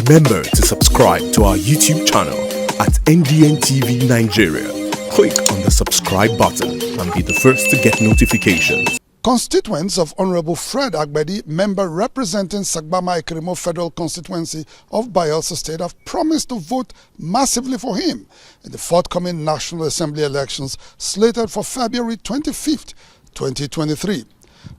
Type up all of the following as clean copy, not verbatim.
Remember to subscribe to our YouTube channel at NDN TV Nigeria. Click on the subscribe button and be the first to get notifications. Constituents of Honorable Fred Agbedi, member representing Sagbama Ekeremor Federal Constituency of Bayelsa State, have promised to vote massively for him in the forthcoming National Assembly elections slated for February 25th, 2023.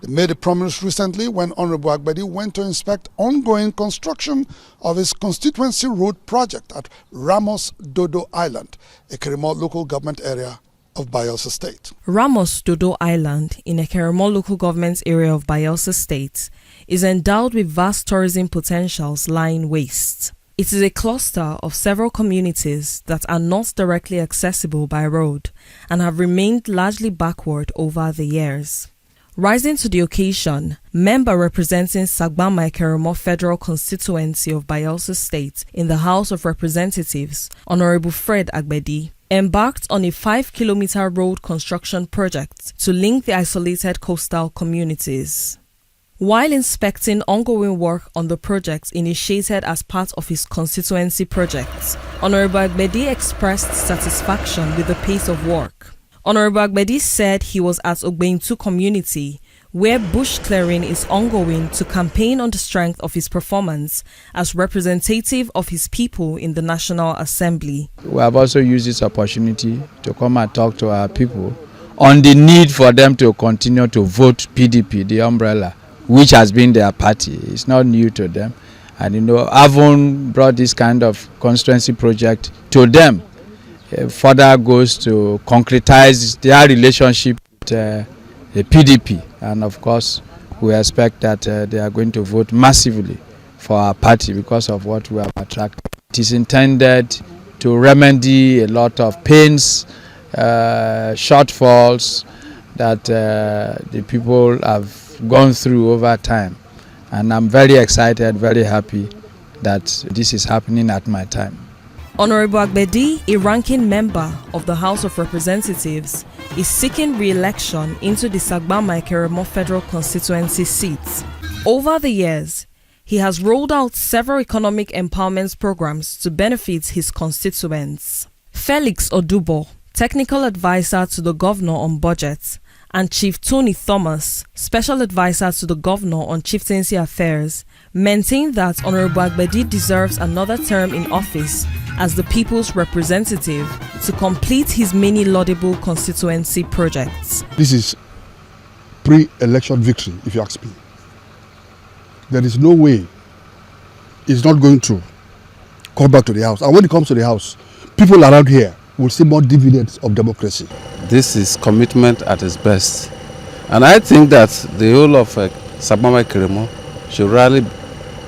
They made a promise recently when Honorable Agbedi went to inspect ongoing construction of his constituency road project at Ramos Dodo Island, Ekeremor local government area of Bayelsa State. Ramos Dodo Island in Ekeremor local government area of Bayelsa State is endowed with vast tourism potentials lying waste. It is a cluster of several communities that are not directly accessible by road and have remained largely backward over the years. Rising to the occasion, member representing Sagbama Ekeremor Federal Constituency of Bayelsa State in the House of Representatives, Honorable Fred Agbedi, embarked on a 5-kilometer road construction project to link the isolated coastal communities. While inspecting ongoing work on the project initiated as part of his constituency projects, Honorable Agbedi expressed satisfaction with the pace of work. Honorable Agbedi said he was at Ogbentu community, where bush clearing is ongoing, to campaign on the strength of his performance as representative of his people in the National Assembly. We have also used this opportunity to come and talk to our people on the need for them to continue to vote PDP, the umbrella, which has been their party. It's not new to them. And having brought this kind of constituency project to them, further goes to concretize their relationship with the PDP. And of course, we expect that they are going to vote massively for our party because of what we have attracted. It is intended to remedy a lot of pains, shortfalls that the people have gone through over time. And I'm very excited, very happy that this is happening at my time. Honorable Agbedi, a ranking member of the House of Representatives, is seeking re-election into the Sagbama Ekeremor Federal Constituency seats. Over the years, he has rolled out several economic empowerment programs to benefit his constituents. Felix Odubo, technical advisor to the governor on budget, and Chief Tony Thomas, special advisor to the governor on chieftaincy affairs, maintain that Honorable Agbedi deserves another term in office as the people's representative to complete his many laudable constituency projects. This is pre-election victory, if you ask me. There is no way he's not going to come back to the House. And when he comes to the House, people around here will see more dividends of democracy. This is commitment at its best. And I think that the whole of Sagbama Ekeremor should rally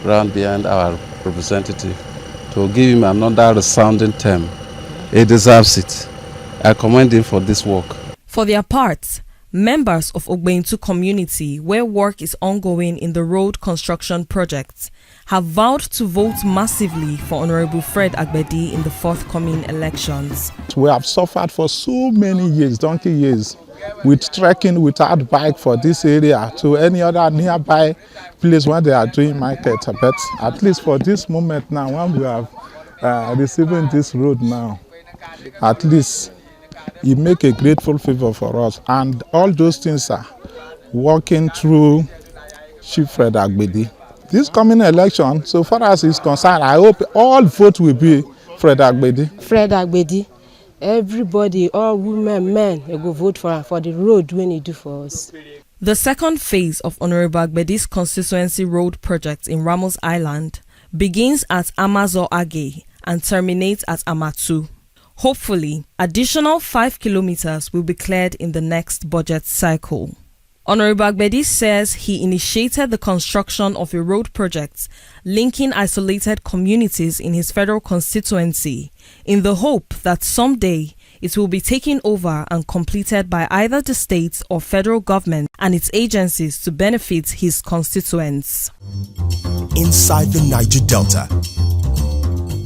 round behind our representative to give him another resounding term. He deserves it. I commend him for this work. For their part, members of Ogbentu community, where work is ongoing in the road construction project, have vowed to vote massively for Honorable Fred Agbedi in the forthcoming elections. We have suffered for so many years, donkey years, with trekking without bike for this area to any other nearby place where they are doing market. But at least for this moment now, when we are receiving this road now, at least it make a grateful favor for us. And all those things are working through Chief Fred Agbedi. This coming election, so far as it's concerned, I hope all vote will be Fred Agbedi. Fred Agbedi. Everybody, all women, men, they go vote for the road when he do for us. The second phase of Honorable Agbedi's constituency road project in Ramos Island begins at Amazo Age and terminates at Amatu. Hopefully, additional 5 kilometers will be cleared in the next budget cycle. Honorable Agbedi says he initiated the construction of a road project linking isolated communities in his federal constituency in the hope that someday it will be taken over and completed by either the state or federal government and its agencies to benefit his constituents. Inside the Niger Delta,